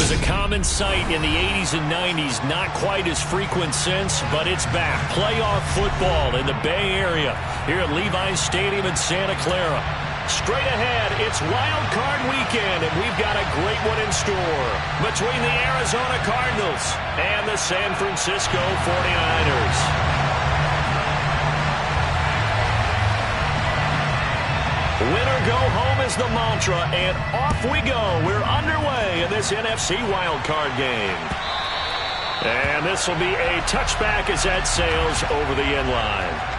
was a common sight in the 80s and 90s. Not quite as frequent since, but it's back. Playoff football in the Bay Area here at Levi's Stadium in Santa Clara. Straight ahead, it's Wild Card Weekend, and we've got a great one in store between the Arizona Cardinals and the San Francisco 49ers. Win or go home is the mantra, and off we go. We're underway in this NFC wildcard game. And this will be a touchback as that sails over the end line.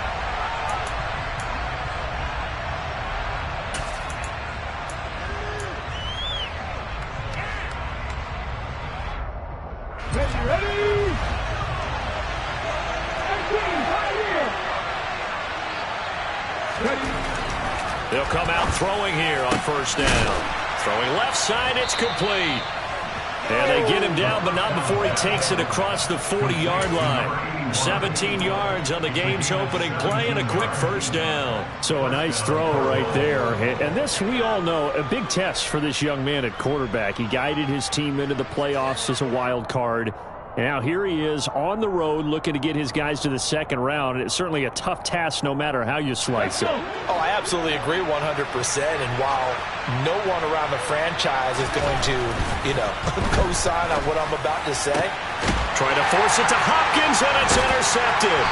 They'll come out throwing here on first down. Throwing left side, it's complete. And they get him down, but not before he takes it across the 40-yard line. 17 yards on the game's opening play and a quick first down. So a nice throw right there. And this, we all know, a big test for this young man at quarterback. He guided his team into the playoffs as a wild card. Now here he is on the road looking to get his guys to the second round. It's certainly a tough task no matter how you slice it. Oh, I absolutely agree 100%. And while no one around the franchise is going to, co-sign on what I'm about to say. Trying to force it to Hopkins, and it's intercepted.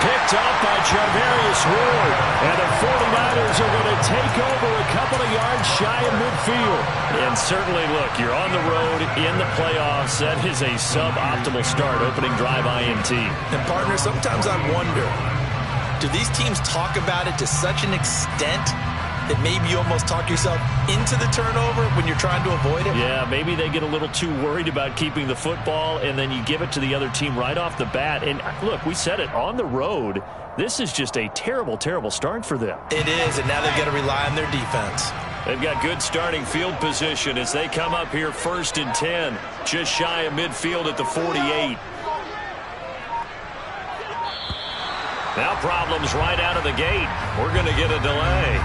Picked up by Charvarius Ward. And the 49ers are going to take over a couple of yards shy of midfield. And certainly, look, you're on the road in the playoffs. That is a suboptimal start, opening drive INT. And, partner, sometimes I wonder, do these teams talk about it to such an extent that maybe you almost talk yourself into the turnover when you're trying to avoid it? Yeah, maybe they get a little too worried about keeping the football, and then you give it to the other team right off the bat. And, look, we said it, on the road, this is just a terrible, terrible start for them. It is, and now they've got to rely on their defense. They've got good starting field position as they come up here 1st and 10, just shy of midfield at the 48. Now problems right out of the gate. We're going to get a delay.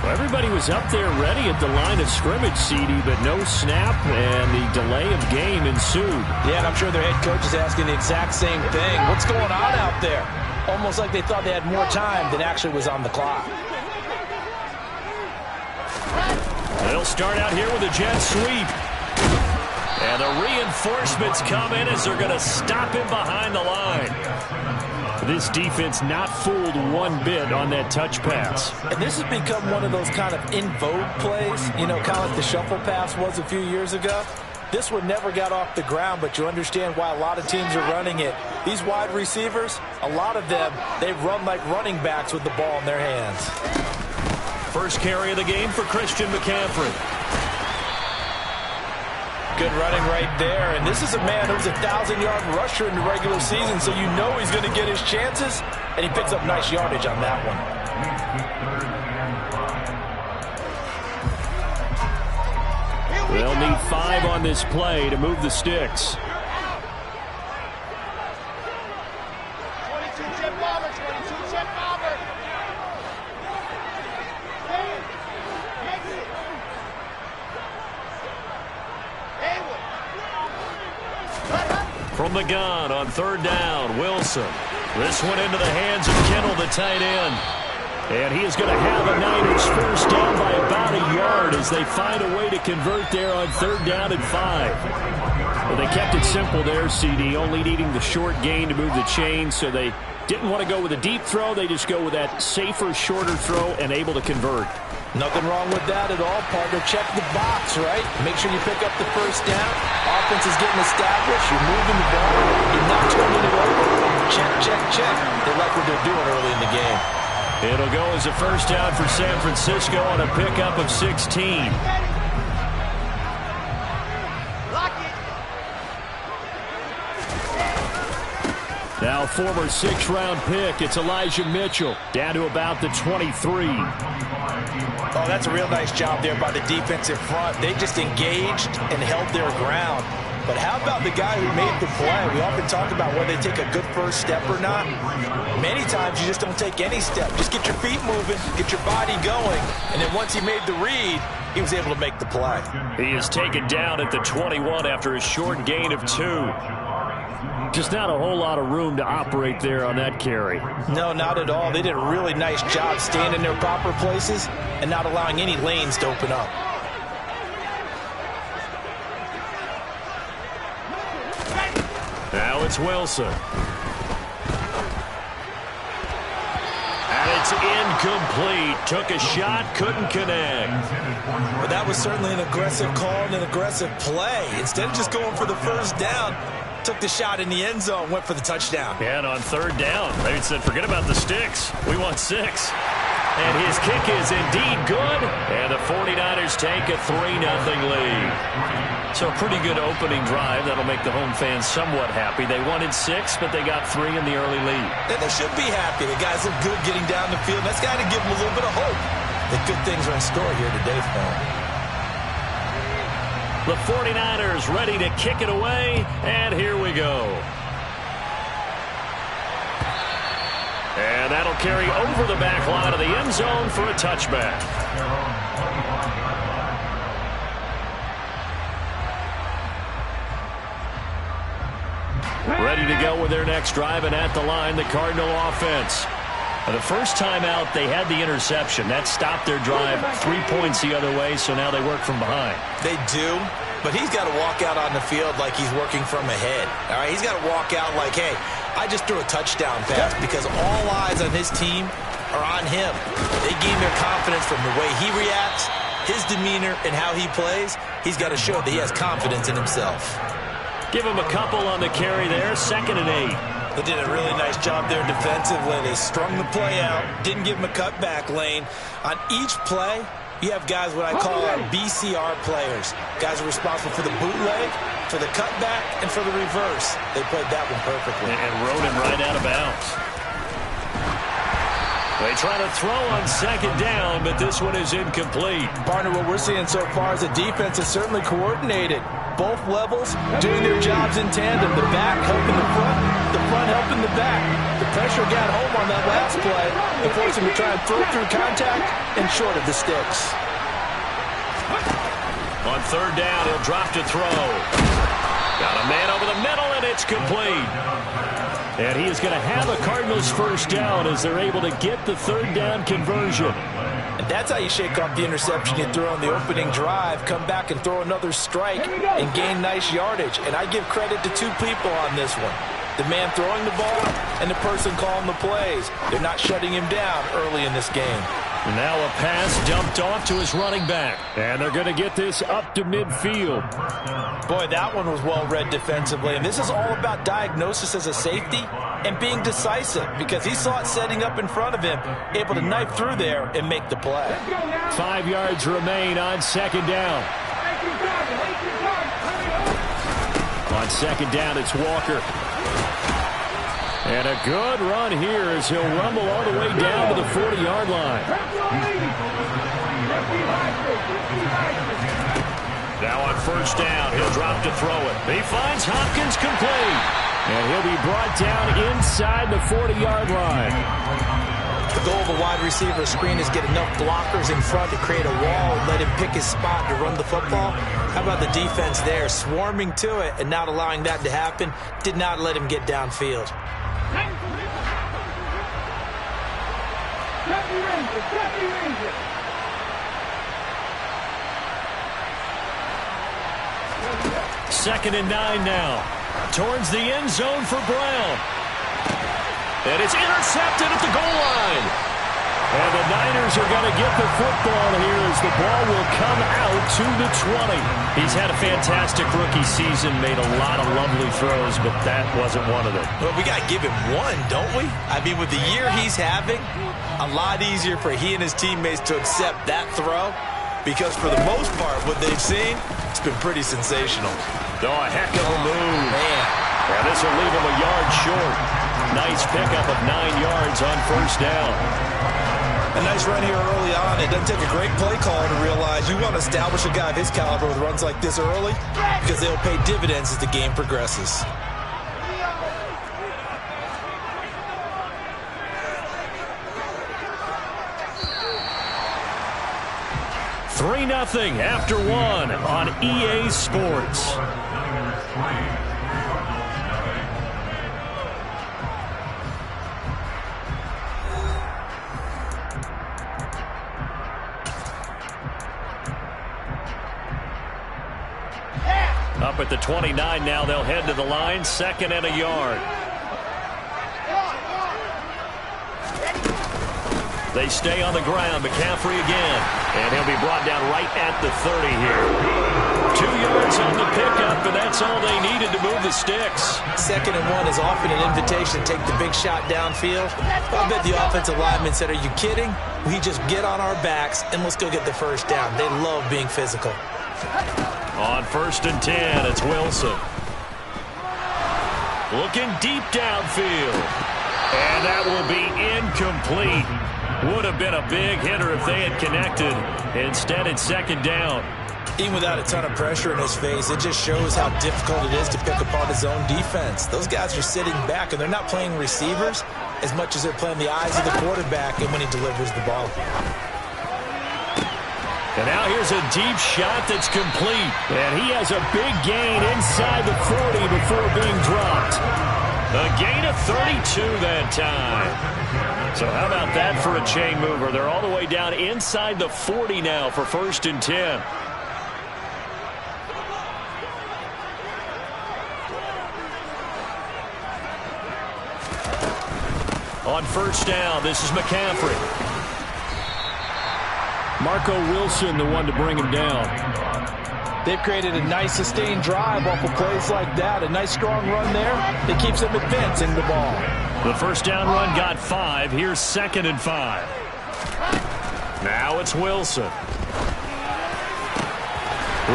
Well, everybody was up there ready at the line of scrimmage, CD, but no snap, and the delay of game ensued. Yeah, and I'm sure their head coach is asking the exact same thing. What's going on out there? Almost like they thought they had more time than actually was on the clock. They'll start out here with a jet sweep. And the reinforcements come in as they're going to him behind the line. This defense not fooled one bit on that touch pass. And this has become one of those kind of in vogue plays, kind of like the shuffle pass was a few years ago. This one never got off the ground, but you understand why a lot of teams are running it. These wide receivers, a lot of them, they run like running backs with the ball in their hands. First carry of the game for Christian McCaffrey. Good running right there, and this is a man who's a 1,000-yard rusher in the regular season, so you know he's going to get his chances, and he picks up nice yardage on that one. They'll need 5 on this play to move the sticks. From the gun on 3rd down, Wilson. This one into the hands of Kittle, the tight end. And he is going to have a Niners first down by about a yard as they find a way to convert there on 3rd down and 5. Well, they kept it simple there, CD, only needing the short gain to move the chain, so they didn't want to go with a deep throw. They just go with that safer, shorter throw and able to convert. Nothing wrong with that at all, partner. Check the box, right? Make sure you pick up the first down. Offense is getting established. You're moving the ball. You're not turning it over. Check, check, check. They like what they're doing early in the game. It'll go as a first down for San Francisco on a pickup of 16. Now former 6th-round pick, it's Elijah Mitchell, down to about the 23. Oh, that's a real nice job there by the defensive front. They just engaged and held their ground. But how about the guy who made the play? We often talk about whether they take a good first step or not. Many times you just don't take any step. Just get your feet moving, get your body going, and then once he made the read, he was able to make the play. He is taken down at the 21 after a short gain of 2. Just not a whole lot of room to operate there on that carry. No, not at all. They did a really nice job staying in their proper places and not allowing any lanes to open up. Now it's Wilson. And it's incomplete. Took a shot, couldn't connect. But that was certainly an aggressive call and an aggressive play. Instead of just going for the first down, took the shot in the end zone, went for the touchdown. And on third down, they said, forget about the sticks. We want 6. And his kick is indeed good. And the 49ers take a 3-0 lead. So a pretty good opening drive. That'll make the home fans somewhat happy. They wanted 6, but they got 3 in the early lead. And they should be happy. The guys look good getting down the field. That's got to give them a little bit of hope that good things are in store here today for them. The 49ers ready to kick it away, and here we go. And that'll carry over the back line of the end zone for a touchback. Ready to go with their next drive, and at the line, the Cardinal offense. The first time out, they had the interception. That stopped their drive 3 points the other way, so now they work from behind. They do, but he's got to walk out on the field like he's working from ahead. All right, he's got to walk out like, hey, I just threw a touchdown pass, because all eyes on his team are on him. They gain their confidence from the way he reacts, his demeanor, and how he plays. He's got to show that he has confidence in himself. Give him a couple on the carry there, 2nd and 8. They did a really nice job there defensively. They strung the play out, didn't give him a cutback lane. On each play, you have guys what I call our BCR players. Guys are responsible for the bootleg, for the cutback, and for the reverse. They played that one perfectly. And rode him right out of bounds. They try to throw on 2nd down, but this one is incomplete. Partner, what we're seeing so far is the defense is certainly coordinated. Both levels doing their jobs in tandem. The back helping the front helping the back. The pressure got home on that last play and forced him to try and throw through contact and short of the sticks. On 3rd down, he'll drop to throw. Got a man over the middle, and it's complete. And he is going to have a Cardinals first down as they're able to get the 3rd down conversion. And that's how you shake off the interception you threw on the opening drive, come back and throw another strike and gain nice yardage. And I give credit to 2 people on this one. The man throwing the ball and the person calling the plays. They're not shutting him down early in this game. Now a pass dumped off to his running back. And they're going to get this up to midfield. Boy, that one was well read defensively. And this is all about diagnosis as a safety and being decisive, because he saw it setting up in front of him, able to knife through there and make the play. 5 yards remain on 2nd down. On 2nd down, it's Walker. And a good run here as he'll rumble all the way down to the 40-yard line. Now on 1st down, he'll drop to throw it. He finds Hopkins complete. And he'll be brought down inside the 40-yard line. The goal of a wide receiver screen is get enough blockers in front to create a wall and let him pick his spot to run the football. How about the defense there, swarming to it and not allowing that to happen? Did not let him get downfield. Second and 9 now. Towards the end zone for Brown. And it's intercepted at the goal line. And the Niners are going to get the football here as the ball will come out to the 20. He's had a fantastic rookie season, made a lot of lovely throws, but that wasn't one of them. Well, we got to give him one, don't we? I mean, with the year he's having, a lot easier for he and his teammates to accept that throw, because for the most part, what they've seen, it's been pretty sensational. Oh, a heck of a move. Man. And this will leave him a yard short. Nice pickup of 9 yards on 1st down. A nice run here early on. It doesn't take a great play caller to realize you want to establish a guy of his caliber with runs like this early, because they'll pay dividends as the game progresses. 3-0 after one on EA Sports. Up at the 29 now, they'll head to the line, 2nd and a yard. They stay on the ground. McCaffrey again. And he'll be brought down right at the 30 here. 2 yards on the pickup, and that's all they needed to move the sticks. 2nd and 1 is often an invitation to take the big shot downfield. I bet the offensive lineman said, are you kidding? We just get on our backs and let's go get the first down. They love being physical. On 1st and 10, it's Wilson. Looking deep downfield. And that will be incomplete. Would have been a big hitter if they had connected. Instead, it's 2nd down. Even without a ton of pressure in his face, it just shows how difficult it is to pick apart his own defense. Those guys are sitting back, and they're not playing receivers as much as they're playing the eyes of the quarterback and when he delivers the ball. And now here's a deep shot that's complete. And he has a big gain inside the 40 before being dropped. A gain of 32 that time. So how about that for a chain mover? They're all the way down inside the 40 now for 1st and 10. On 1st down, this is McCaffrey. Marco Wilson, the one to bring him down. They've created a nice sustained drive off of plays like that. A nice strong run there. It keeps them advancing the ball. The 1st down run got 5. Here's 2nd and 5. Now it's Wilson.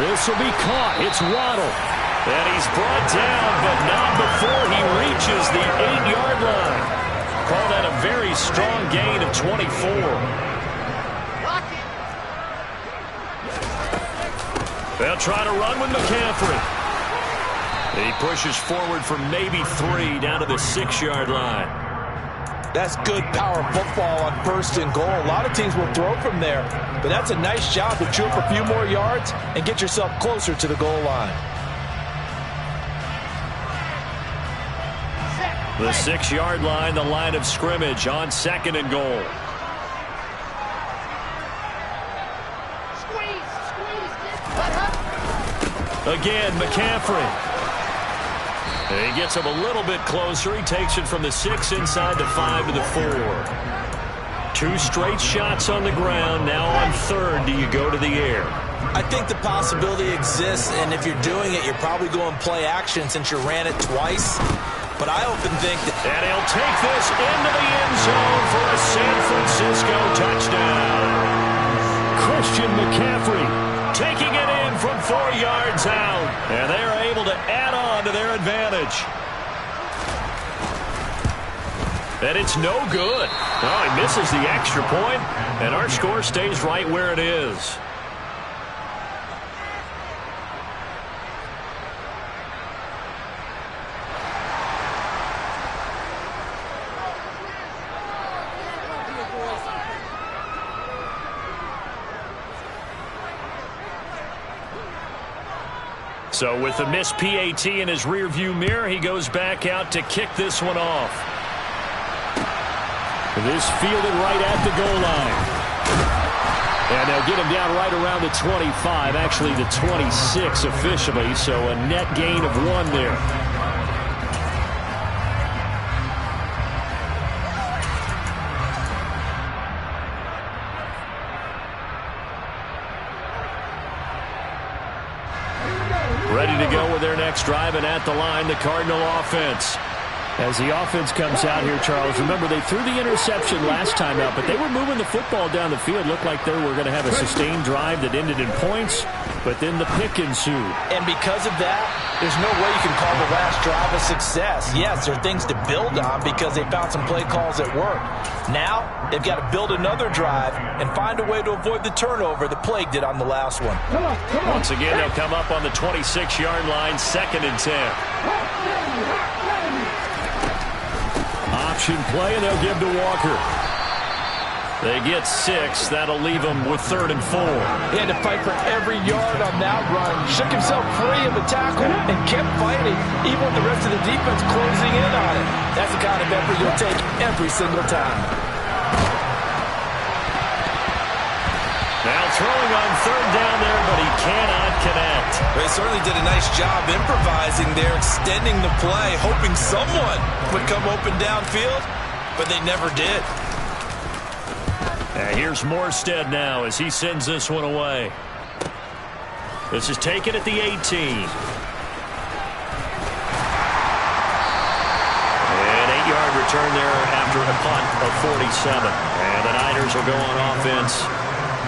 This will be caught. It's Waddle. And he's brought down, but not before he reaches the 8-yard line. Call that a very strong gain of 24. They'll try to run with McCaffrey. He pushes forward for maybe 3 down to the 6-yard line. That's good power football on 1st and goal. A lot of teams will throw from there, but that's a nice job to chew up a few more yards and get yourself closer to the goal line. The 6-yard line, the line of scrimmage on 2nd and goal. Again, McCaffrey. He gets him a little bit closer. He takes it from the 6 inside the 5 to the 4. 2 straight shots on the ground. Now on 3rd, do you go to the air? I think the possibility exists, and if you're doing it, you're probably going play action since you ran it twice. But I often think that... And he'll take this into the end zone for a San Francisco touchdown. Christian McCaffrey taking it in from 4 yards out. And they're able to add on to their advantage. And it's no good. Oh, he misses the extra point, and our score stays right where it is. So with the missed PAT in his rearview mirror, he goes back out to kick this one off. This fielded right at the goal line. And they'll get him down right around the 25, actually the 26 officially, so a net gain of 1 there. Ready to go with their next drive, and at the line, the Cardinal offense. As the offense comes out here, Charles, remember they threw the interception last time out, but they were moving the football down the field. Looked like they were going to have a sustained drive that ended in points, but then the pick ensued. And because of that, there's no way you can call the last drive a success. Yes, there are things to build on because they found some play calls that worked. Now, they've got to build another drive and find a way to avoid the turnover that plagued it on the last one. Once again, they'll come up on the 26-yard line, 2nd and 10. Option play, and they'll give to Walker. They get 6. That'll leave them with 3rd and 4. He had to fight for every yard on that run. Shook himself free of the tackle and kept fighting, even with the rest of the defense closing in on it. That's the kind of effort you'll take every single time. Now throwing on 3rd down there, but he cannot connect. They certainly did a nice job improvising there, extending the play, hoping someone would come open downfield, but they never did. Here's Morstead now as he sends this one away. This is taken at the 18. An 8-yard return there after a punt of 47. And the Niners will go on offense,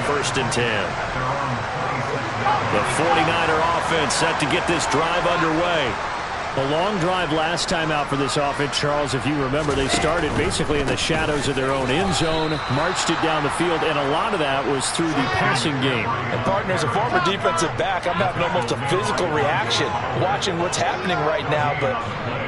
1st and 10. The 49er offense set to get this drive underway. A long drive last time out for this offense, Charles. If you remember, they started basically in the shadows of their own end zone, marched it down the field, and a lot of that was through the passing game. And partner, as a former defensive back, I'm having almost a physical reaction watching what's happening right now. But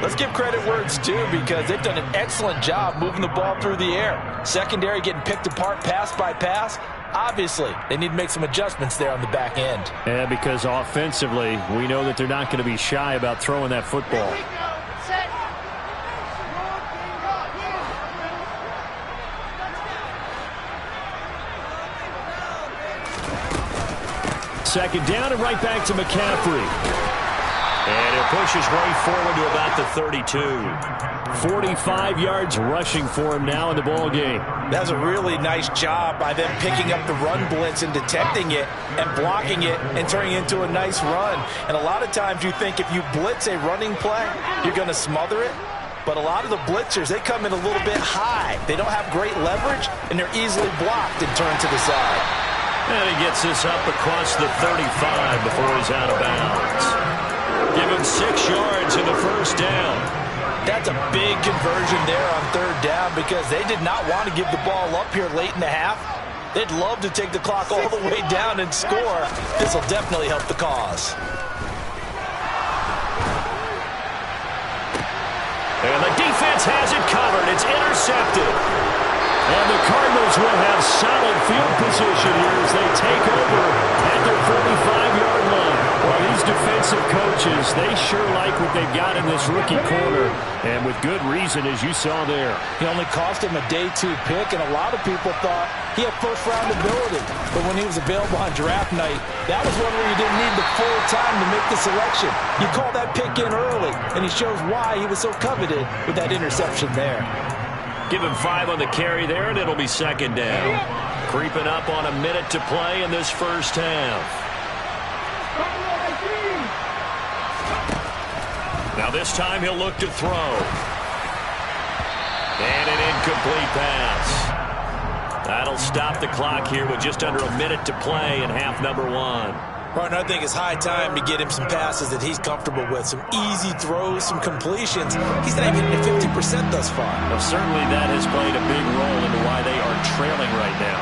let's give credit where it's due, because they've done an excellent job moving the ball through the air. Secondary getting picked apart pass by pass. Obviously, they need to make some adjustments there on the back end. Yeah, because offensively, we know that they're not going to be shy about throwing that football. Second down and right back to McCaffrey. And it pushes right forward to about the 32. 45 yards rushing for him now in the ball game. That's a really nice job by them picking up the run blitz and detecting it and blocking it and turning it into a nice run. And a lot of times you think if you blitz a running play, you're going to smother it. But a lot of the blitzers, they come in a little bit high. They don't have great leverage, and they're easily blocked and turned to the side. And he gets this up across the 35 before he's out of bounds. Give him 6 yards in the 1st down. That's a big conversion there on 3rd down, because they did not want to give the ball up here late in the half. They'd love to take the clock all the way down and score. This will definitely help the cause. And the defense has it covered. It's intercepted. And the Cardinals will have solid field position here as they take over at their 45-yard line. Well, these defensive coaches, they sure like what they've got in this rookie corner, and with good reason, as you saw there. He only cost him a day 2 pick, and a lot of people thought he had first-round ability. But when he was available on draft night, that was one where you didn't need the full time to make the selection. You call that pick in early, and he shows why he was so coveted with that interception there. Give him 5 on the carry there, and it'll be 2nd down. Creeping up on a minute to play in this 1st half. Now this time he'll look to throw. And an incomplete pass. That'll stop the clock here with just under a minute to play in half number 1. Partner, I think it's high time to get him some passes that he's comfortable with. Some easy throws, some completions. He's not even hitting 50% thus far. Well, certainly that has played a big role into why they are trailing right now.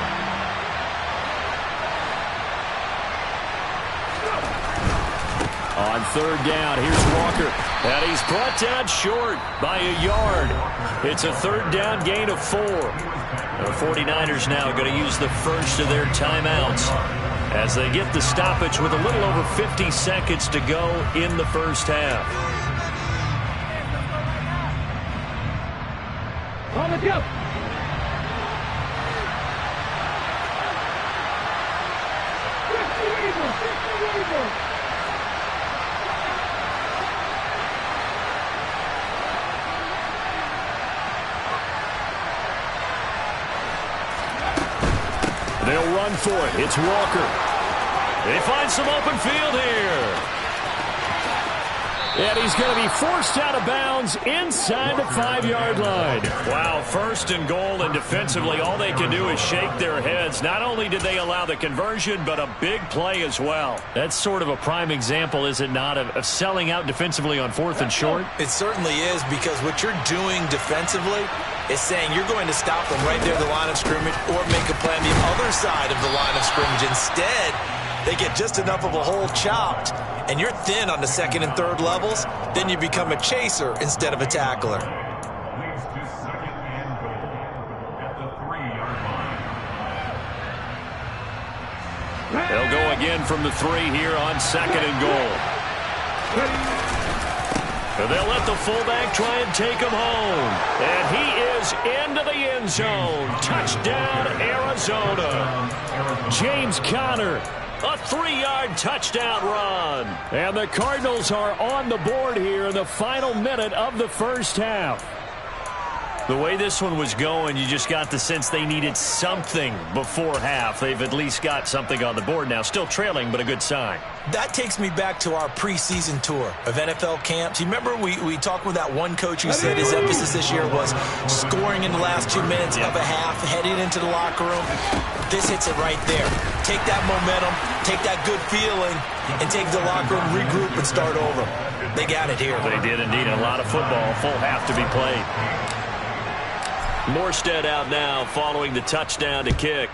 On 3rd down, here's Walker. And he's brought down short by a yard. It's a 3rd down gain of 4. The 49ers now going to use the first of their timeouts as they get the stoppage with a little over 50 seconds to go in the 1st half. On the go. They'll run for it. It's Walker. They find some open field here. And he's going to be forced out of bounds inside the 5-yard line. Wow, 1st and goal, and defensively all they can do is shake their heads. Not only did they allow the conversion, but a big play as well. That's sort of a prime example, is it not, of selling out defensively on 4th and short? It certainly is, because what you're doing defensively is saying you're going to stop them right there at the line of scrimmage or make a play on the other side of the line of scrimmage. Instead, they get just enough of a hole chopped, and you're thin on the 2nd and 3rd levels, then you become a chaser instead of a tackler. They'll go again from the 3 here on 2nd and goal. And they'll let the fullback try and take him home. And he is into the end zone. Touchdown, Arizona. James Conner. A 3-yard touchdown run. And the Cardinals are on the board here in the final minute of the first half. The way this one was going, you just got the sense they needed something before half. They've at least got something on the board now. Still trailing, but a good sign. That takes me back to our preseason tour of NFL camps. You remember we talked with that one coach who said his emphasis this year was scoring in the last 2 minutes of a half, heading into the locker room. This hits it right there. Take that momentum, take that good feeling, and take the locker room, regroup, and start over. They got it here. They did indeed. A lot of football, full half to be played. Morstead out now following the touchdown to kick.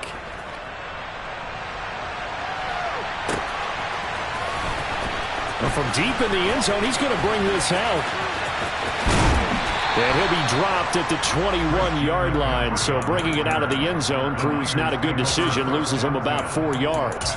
And from deep in the end zone, he's going to bring this out. And he'll be dropped at the 21-yard line. So bringing it out of the end zone proves not a good decision. Loses him about 4 yards.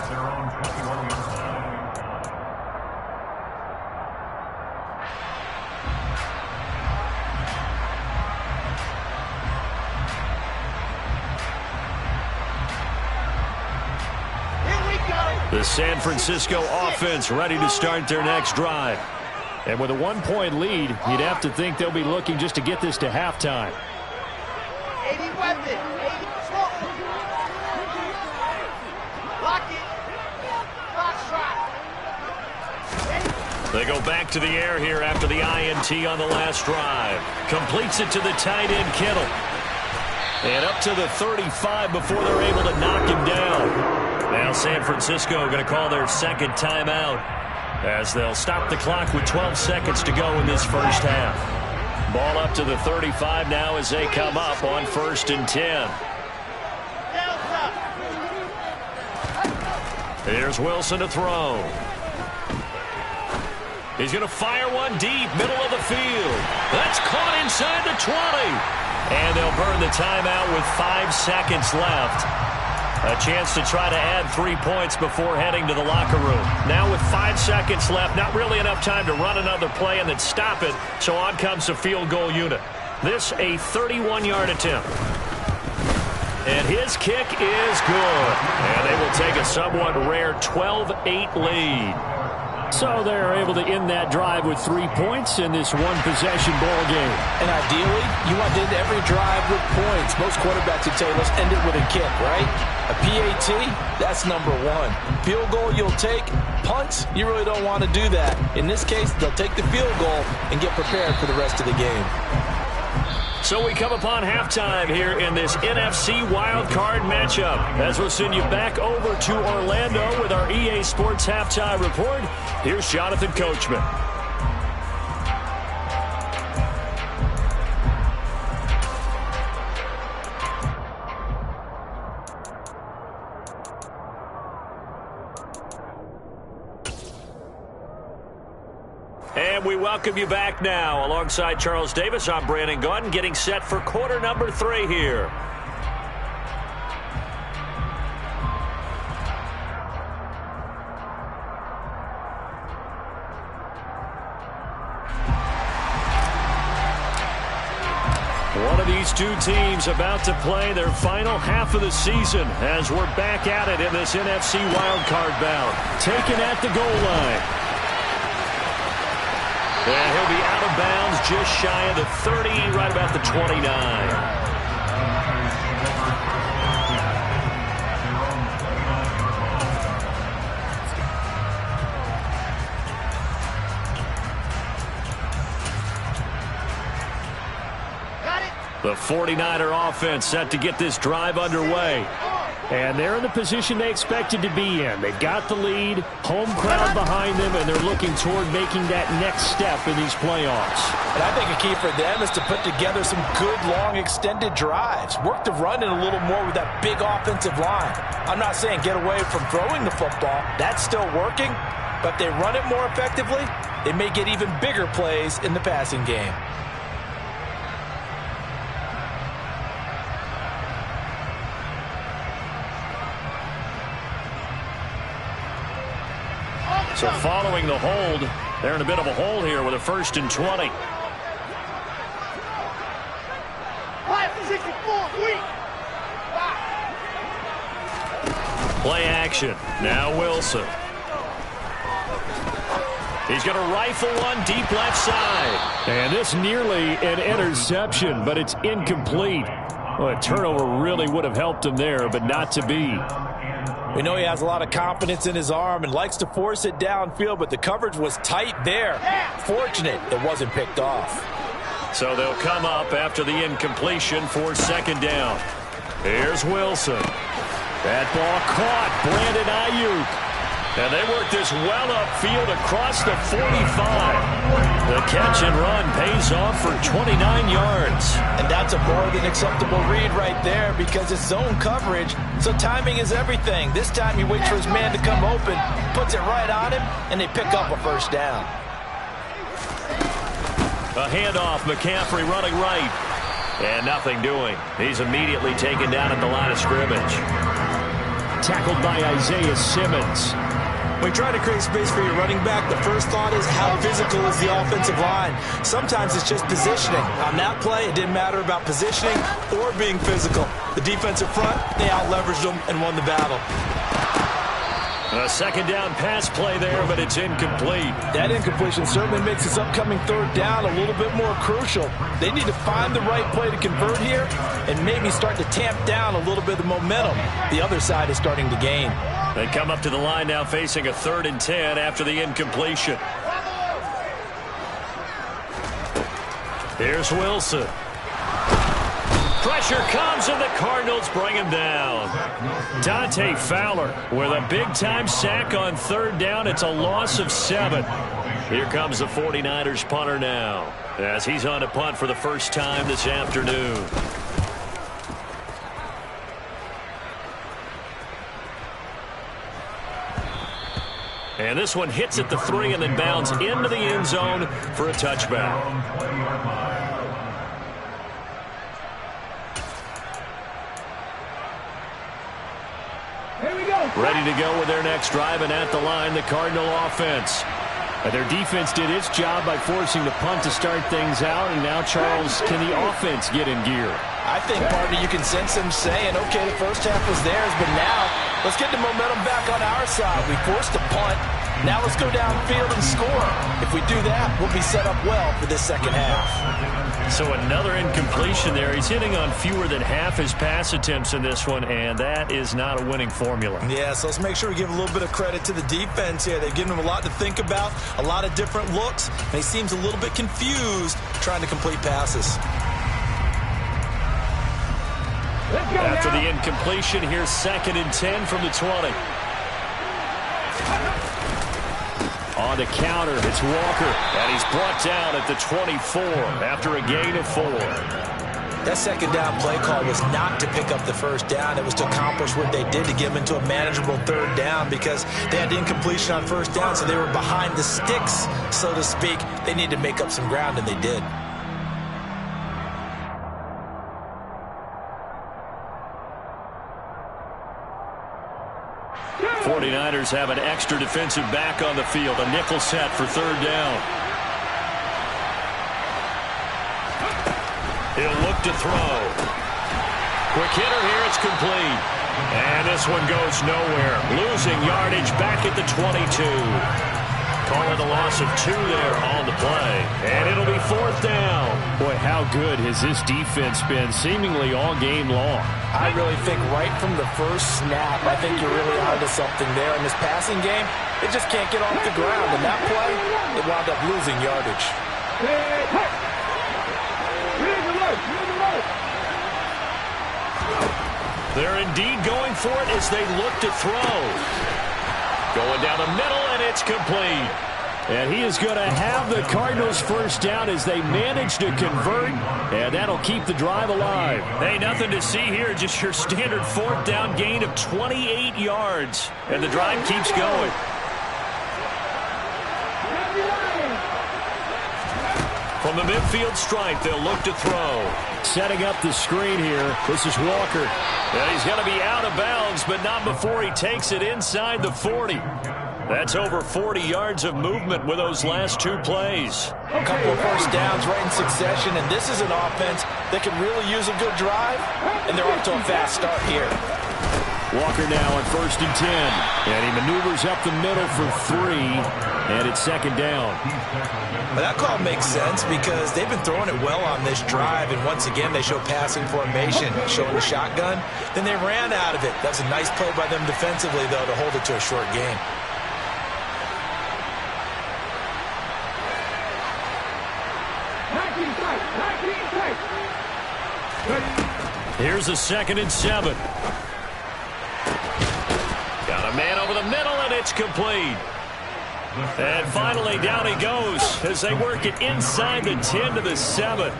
The San Francisco offense ready to start their next drive. And with a 1-point lead, you'd have to think they'll be looking just to get this to halftime. 80 weapon. 80 smoke. Lock it. Foxtrot. They go back to the air here after the INT on the last drive. Completes it to the tight end, Kittle. And up to the 35 before they're able to knock him down. Now San Francisco going to call their second timeout as they'll stop the clock with 12 seconds to go in this first half. Ball up to the 35 now as they come up on 1st and 10. Here's Wilson to throw. He's going to fire one deep, middle of the field. That's caught inside the 20. And they'll burn the timeout with 5 seconds left. A chance to try to add 3 points before heading to the locker room. Now with 5 seconds left, not really enough time to run another play and then stop it. So on comes the field goal unit. This a 31-yard attempt. And his kick is good. And they will take a somewhat rare 12-8 lead. So they're able to end that drive with 3 points in this one-possession ball game. And ideally, you want to end every drive with points. Most quarterbacks would say, let's end it with a kick, right? A PAT, that's number 1. Field goal, you'll take. Punts, you really don't want to do that. In this case, they'll take the field goal and get prepared for the rest of the game. So we come upon halftime here in this NFC wildcard matchup. As we'll send you back over to Orlando with our EA Sports Halftime Report, here's Jonathan Coachman. And we welcome you back now. Alongside Charles Davis, I'm Brandon Gaudin, getting set for quarter number 3 here. One of these two teams about to play their final half of the season as we're back at it in this NFC wildcard bout. Taken at the goal line. And he'll be out of bounds just shy of the 30, right about the 29. The 49er offense set to get this drive underway. And they're in the position they expected to be in. They've got the lead, home crowd behind them, and they're looking toward making that next step in these playoffs. And I think a key for them is to put together some good, long, extended drives. Work the run in a little more with that big offensive line. I'm not saying get away from throwing the football. That's still working. But if they run it more effectively, they may get even bigger plays in the passing game. So following the hold, they're in a bit of a hole here with a 1st and 20. Play action. Now Wilson. He's going to rifle one deep left side. And this nearly an interception, but it's incomplete. Well, a turnover really would have helped him there, but not to be. We know he has a lot of confidence in his arm and likes to force it downfield, but the coverage was tight there. Fortunate it wasn't picked off. So they'll come up after the incompletion for 2nd down. Here's Wilson. That ball caught. Brandon Ayuk. And they work this well upfield across the 45. The catch and run pays off for 29 yards. And that's a more than acceptable read right there because it's zone coverage, so timing is everything. This time he waits for his man to come open, puts it right on him, and they pick up a 1st down. A handoff, McCaffrey running right. And nothing doing. He's immediately taken down at the line of scrimmage. Tackled by Isaiah Simmons. When you try to create space for your running back, the first thought is how physical is the offensive line. Sometimes it's just positioning. On that play, it didn't matter about positioning or being physical. The defensive front, they out-leveraged them and won the battle. A 2nd down pass play there, but it's incomplete. That incompletion certainly makes this upcoming 3rd down a little bit more crucial. They need to find the right play to convert here and maybe start to tamp down a little bit of momentum. The other side is starting to gain. They come up to the line now facing a 3rd and 10 after the incompletion. Here's Wilson. Pressure comes and the Cardinals bring him down. Dante Fowler with a big-time sack on 3rd down. It's a loss of 7. Here comes the 49ers punter now as he's on a punt for the first time this afternoon. And this one hits at the 3 and then bounds into the end zone for a touchback. Ready to go with their next drive, and at the line, the Cardinal offense. Their defense did its job by forcing the punt to start things out, and now, Charles, can the offense get in gear? I think, partner, you can sense them saying, okay, the first half was theirs, but now let's get the momentum back on our side. We forced a punt. Now let's go downfield and score. If we do that, we'll be set up well for this 2nd half. So another incompletion there. He's hitting on fewer than half his pass attempts in this one, and that is not a winning formula. Yeah, so let's make sure we give a little bit of credit to the defense here. They've given him a lot to think about, a lot of different looks, and he seems a little bit confused trying to complete passes. After the incompletion, here's 2nd and 10 from the 20. On the counter, it's Walker, and he's brought down at the 24 after a gain of 4. That 2nd down play call was not to pick up the 1st down. It was to accomplish what they did to get them into a manageable 3rd down because they had incompletion on 1st down, so they were behind the sticks, so to speak. They needed to make up some ground, and they did. 49ers have an extra defensive back on the field. A nickel set for 3rd down. He'll look to throw. Quick hitter here. It's complete. And this one goes nowhere. Losing yardage back at the 22. Calling the loss of 2 there on the play. And it'll be 4th down. Boy, how good has this defense been seemingly all game long? I really think right from the first snap, I think you're really onto something there. In this passing game, they just can't get off the ground. And that play, they wound up losing yardage. They're indeed going for it as they look to throw. Going down the middle, and it's complete. And he is going to have the Cardinals 1st down as they manage to convert, and that'll keep the drive alive. Hey, nothing to see here, just your standard 4th down gain of 28 yards. And the drive keeps going. From the midfield stripe, they'll look to throw. Setting up the screen here, this is Walker. And he's going to be out of bounds, but not before he takes it inside the 40. That's over 40 yards of movement with those last 2 plays. A couple of first downs right in succession, and this is an offense that can really use a good drive, and they're off to a fast start here. Walker now on 1st and 10. And he maneuvers up the middle for 3. And it's 2nd down. Well, that call makes sense because they've been throwing it well on this drive. And once again, they show passing formation, showing the shotgun. Then they ran out of it. That's a nice play by them defensively, though, to hold it to a short gain. Here's a 2nd and 7. Got a man over the middle, and it's complete. And finally, down he goes as they work it inside the 10 to the 7.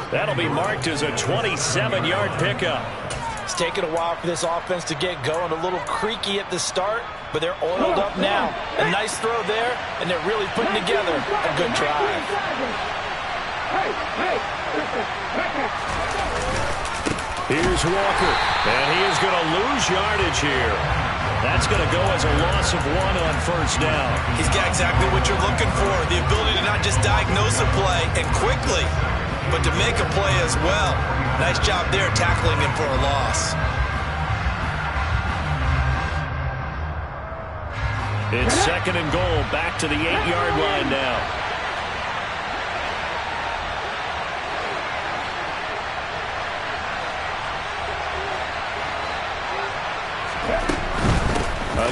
That'll be marked as a 27-yard pickup. It's taken a while for this offense to get going. A little creaky at the start, but they're oiled up now. A nice throw there, and they're really putting together a good drive. Here's Walker, and he is going to lose yardage here. That's going to go as a loss of 1 on 1st down. He's got exactly what you're looking for, the ability to not just diagnose a play and quickly, but to make a play as well. Nice job there tackling him for a loss. It's 2nd and goal, back to the 8-yard line now.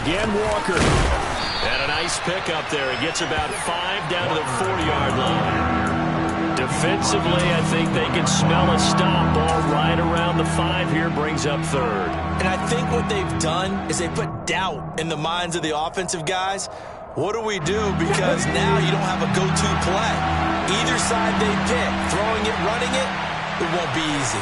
Again, Walker. And a nice pick up there. It gets about 5 down to the 4-yard line. Defensively, I think they can smell a stop. Ball right around the 5 here, brings up 3rd. And I think what they've done is they put doubt in the minds of the offensive guys. What do we do? Because now you don't have a go-to play. Either side they pick, throwing it, running it, it won't be easy.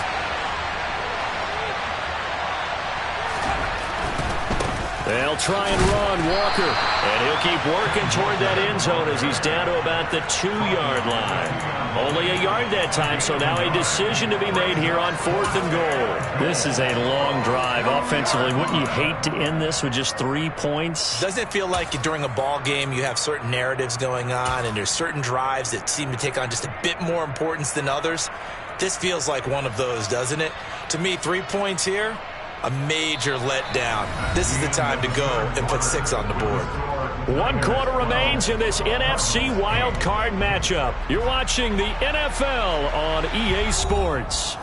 They'll try and run, Walker. And he'll keep working toward that end zone as he's down to about the 2-yard line. Only a yard that time, so now a decision to be made here on 4th and goal. This is a long drive offensively. Wouldn't you hate to end this with just 3 points? Doesn't it feel like during a ball game you have certain narratives going on and there's certain drives that seem to take on just a bit more importance than others? This feels like one of those, doesn't it? To me, 3 points here, a major letdown. This is the time to go and put 6 on the board. 1 quarter remains in this NFC wild card matchup. You're watching the NFL on EA Sports.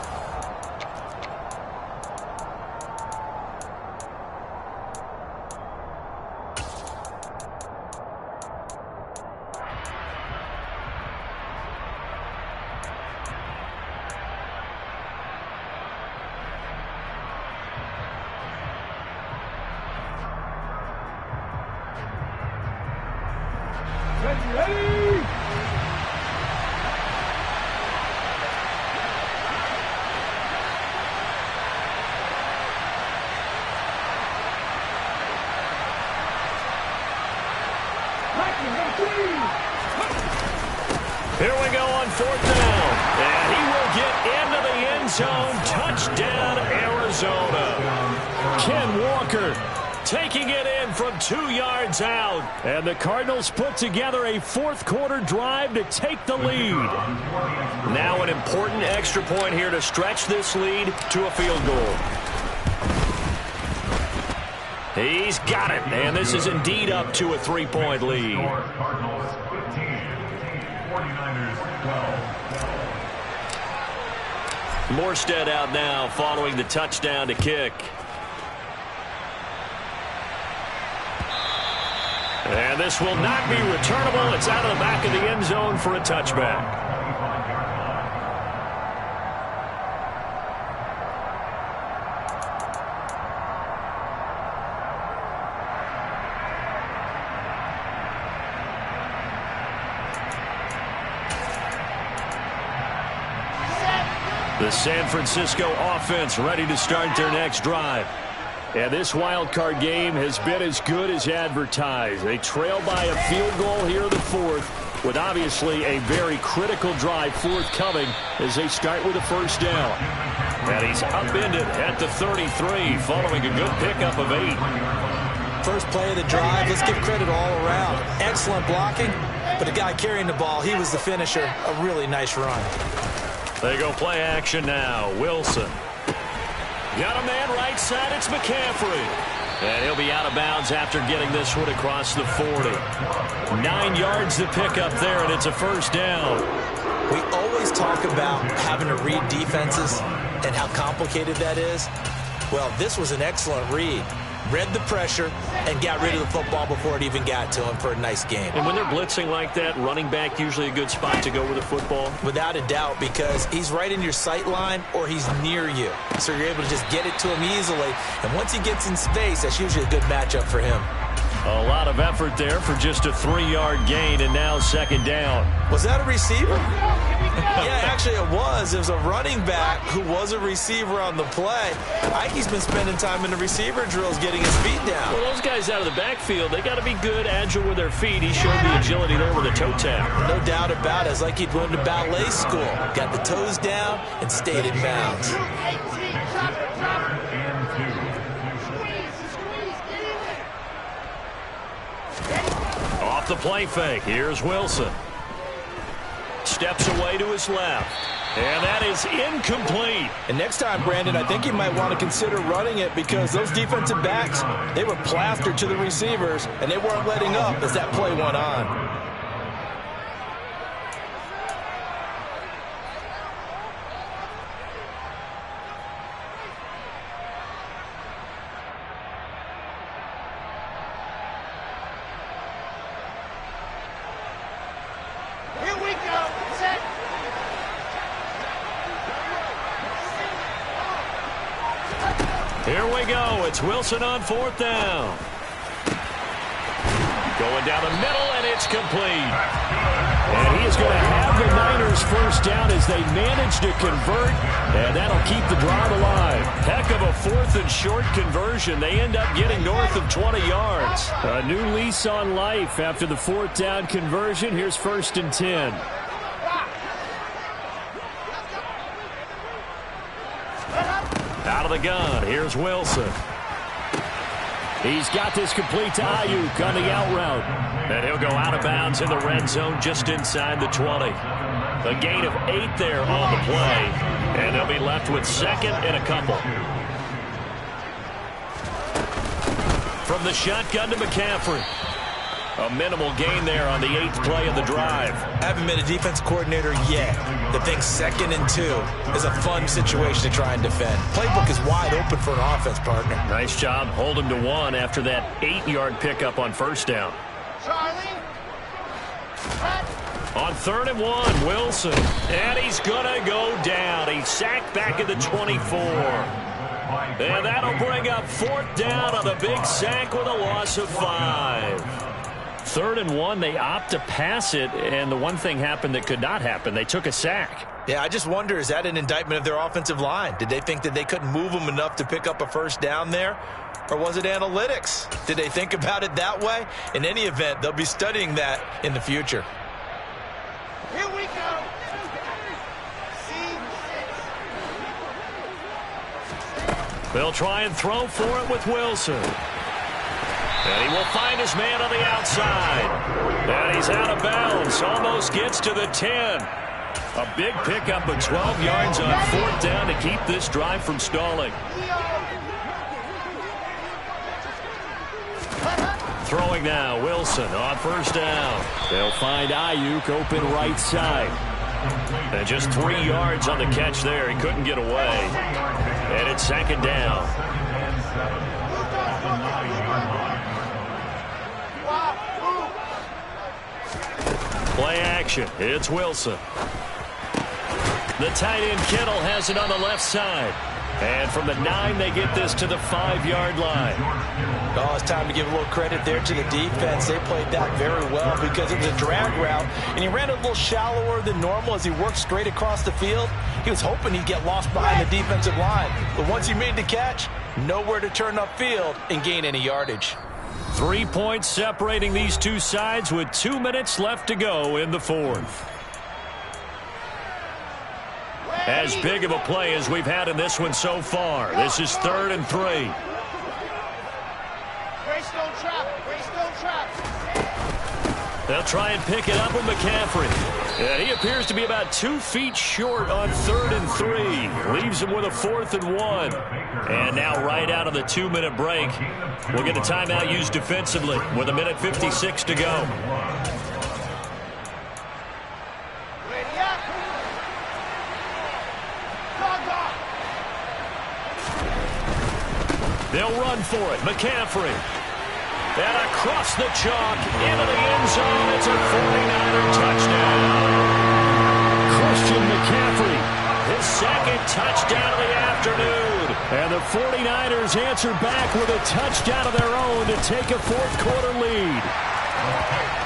Here we go on 4th down. And he will get into the end zone. Touchdown, Arizona. Ken Walker taking it in from 2 yards out. And the Cardinals put together a 4th quarter drive to take the lead. Now an important extra point here to stretch this lead to a field goal. He's got it. And this is indeed up to a 3-point lead. Morstead out now following the touchdown to kick. And this will not be returnable. It's out of the back of the end zone for a touchback. The San Francisco offense ready to start their next drive. And this wild card game has been as good as advertised. They trail by a field goal here in the 4th, with obviously a very critical drive forthcoming as they start with a 1st down. And he's upended at the 33 following a good pickup of 8. first play of the drive. Let's give credit all around. Excellent blocking, but the guy carrying the ball, he was the finisher. A really nice run. They go play action now. Wilson. Got a man right side. It's McCaffrey. And he'll be out of bounds after getting this one across the 40. 9 yards to pick up there, and it's a first down. We always talk about having to read defenses and how complicated that is. Well, this was an excellent read. Read the pressure and got rid of the football before it even got to him for a nice game. And when they're blitzing like that, running back usually a good spot to go with the football? Without a doubt, because he's right in your sight line or he's near you. So you're able to just get it to him easily. And once he gets in space, that's usually a good matchup for him. A lot of effort there for just a 3-yard gain, and now second down. Was that a receiver? Yeah, actually it was. It was a running back who was a receiver on the play. Ike's been spending time in the receiver drills getting his feet down. Well, those guys out of the backfield, they got to be good, agile with their feet. He showed the agility there with a toe tap. No doubt about it. It's like he'd went to ballet school. Got the toes down and stayed in bounds. Off the play fake. Here's Wilson. Steps away to his left. And that is incomplete. And next time, Brandon, I think you might want to consider running it because those defensive backs, they were plastered to the receivers, and they weren't letting up as that play went on. Here we go. It's Wilson on fourth down. Going down the middle, and it's complete. And he is going to have the Niners first down as they manage to convert, and that'll keep the drive alive. Heck of a fourth and short conversion. They end up getting north of 20 yards. A new lease on life after the fourth down conversion. Here's first and 10. Out of the gun, here's Wilson. He's got this complete to Ayuk on the out route. And he'll go out of bounds in the red zone just inside the 20. A gain of 8 there on the play. And they'll be left with second and a couple. From the shotgun to McCaffrey. A minimal gain there on the 8th play of the drive. Haven't been a defense coordinator yet. The thing second and 2 is a fun situation to try and defend. Playbook is wide open for an offense, partner. Nice job. Hold him to 1 after that 8-yard pickup on first down. On 3rd and 1, Wilson. And he's going to go down. He's sacked back at the 24. And that'll bring up 4th down on the big sack with a loss of 5. 3rd and 1, they opt to pass it, and the one thing happened that could not happen. They took a sack. Yeah, I just wonder, is that an indictment of their offensive line? Did they think that they couldn't move them enough to pick up a first down there? Or was it analytics? Did they think about it that way? In any event, they'll be studying that in the future. Here we go. They'll try and throw for it with Wilson. And he will find his man on the outside. And he's out of bounds. Almost gets to the 10. A big pickup of 12 yards on 4th down to keep this drive from stalling. Throwing now, Wilson on first down. They'll find Ayuk open right side. And just 3 yards on the catch there. He couldn't get away. And it's second down. Play action. It's Wilson. The tight end Kittle has it on the left side. And from the 9, they get this to the 5-yard line. Oh, it's time to give a little credit there to the defense. They played that very well because it was a drag route, and he ran a little shallower than normal as he worked straight across the field. He was hoping he'd get lost behind the defensive line. But once he made the catch, nowhere to turn upfield and gain any yardage. 3 points separating these two sides with 2 minutes left to go in the 4th. As big of a play as we've had in this one so far. This is 3rd and 3. They'll try and pick it up with McCaffrey. And he appears to be about 2 feet short on 3rd and 3. Leaves him with a 4th and 1. And now right out of the 2-minute break, we'll get a timeout used defensively with 1:56 to go. They'll run for it. McCaffrey. And across the chalk into the end zone. It's a 49er touchdown. Christian McCaffrey. His 2nd touchdown of the afternoon. And the 49ers answer back with a touchdown of their own to take a 4th quarter lead.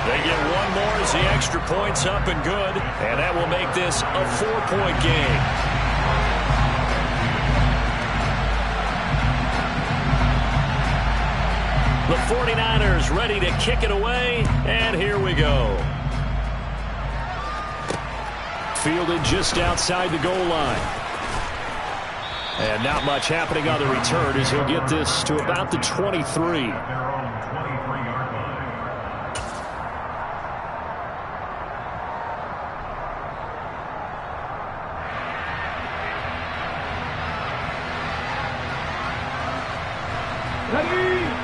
They get one more as the extra point's up and good. And that will make this a 4-point game. The 49ers ready to kick it away, and here we go. Fielded just outside the goal line. And not much happening on the return as he'll get this to about the 23.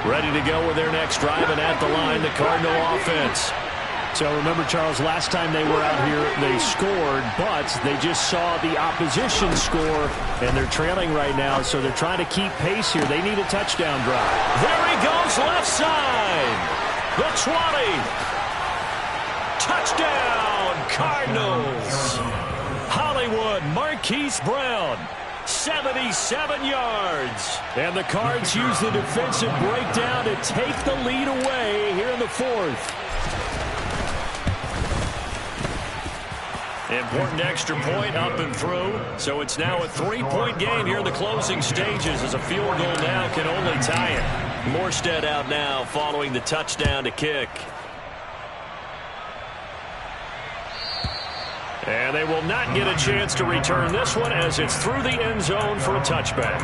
Ready to go with their next drive, and at the line, the Cardinal offense. So remember, Charles, last time they were out here, they scored, but they just saw the opposition score, and they're trailing right now, so they're trying to keep pace here. They need a touchdown drive. There he goes, left side. The 20. Touchdown, Cardinals. Hollywood Marquise Brown. 77 yards. And the Cards use the defensive breakdown to take the lead away here in the 4th. Important extra point up and through. So it's now a 3-point game here in the closing stages as a field goal now can only tie it. Morstead out now following the touchdown to kick. And they will not get a chance to return this one as it's through the end zone for a touchback.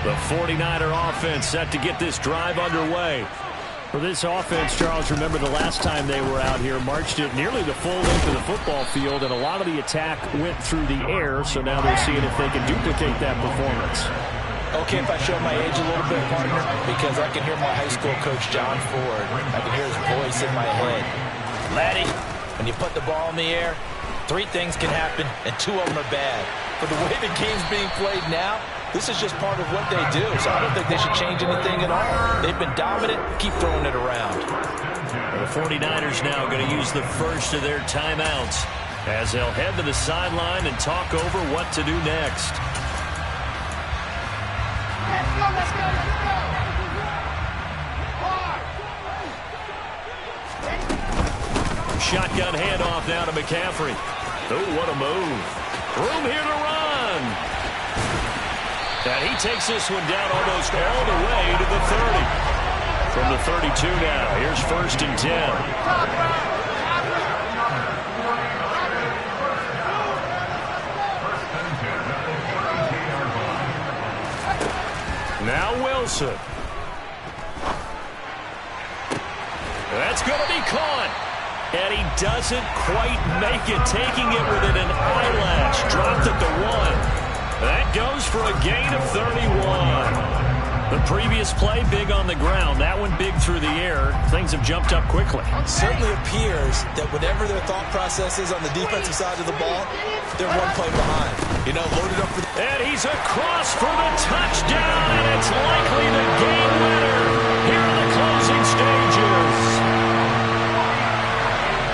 The 49er offense set to get this drive underway. For this offense, Charles, remember the last time they were out here, marched it nearly the full length of the football field, and a lot of the attack went through the air, so now they're seeing if they can duplicate that performance. Okay, if I show my age a little bit, partner, because I can hear my high school coach, John Ford. I can hear his voice in my head. Laddie, when you put the ball in the air, 3 things can happen, and 2 of them are bad. For the way the game's being played now, this is just part of what they do, so I don't think they should change anything at all. They've been dominant. Keep throwing it around. The 49ers now going to use the first of their timeouts as they'll head to the sideline and talk over what to do next. Let's go. Shotgun handoff now to McCaffrey. Oh, what a move. Room here to run. And he takes this one down almost all the way to the 30. From the 32 now, here's 1st and 10. Now Wilson. That's going to be caught. And he doesn't quite make it, taking it within an eyelash. Dropped at the 1. That goes for a gain of 31. The previous play, big on the ground. That one big through the air. Things have jumped up quickly. It certainly appears that whatever their thought process is on the defensive side of the ball, they're one play behind. You know, loaded up for the... And he's across for the touchdown, and it's likely the game winner here in the closing stages.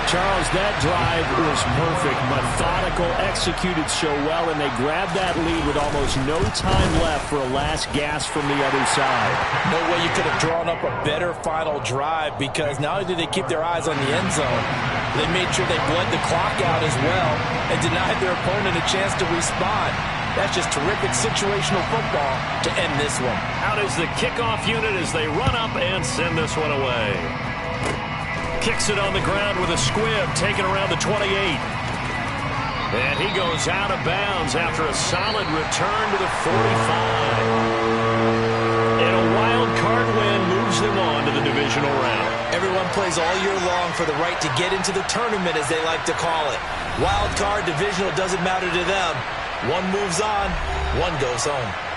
Charles, that drive was perfect, methodical, executed so well, and they grabbed that lead with almost no time left for a last gasp from the other side. No way you could have drawn up a better final drive, because not only did they keep their eyes on the end zone, they made sure they bled the clock out as well and denied their opponent a chance to respond. That's just terrific situational football to end this one. Out is the kickoff unit as they run up and send this one away. Kicks it on the ground with a squib, taken around the 28. And he goes out of bounds after a solid return to the 45. And a wild card win moves them on to the divisional round. Everyone plays all year long for the right to get into the tournament, as they like to call it. Wild card, divisional, doesn't matter to them. One moves on, one goes home.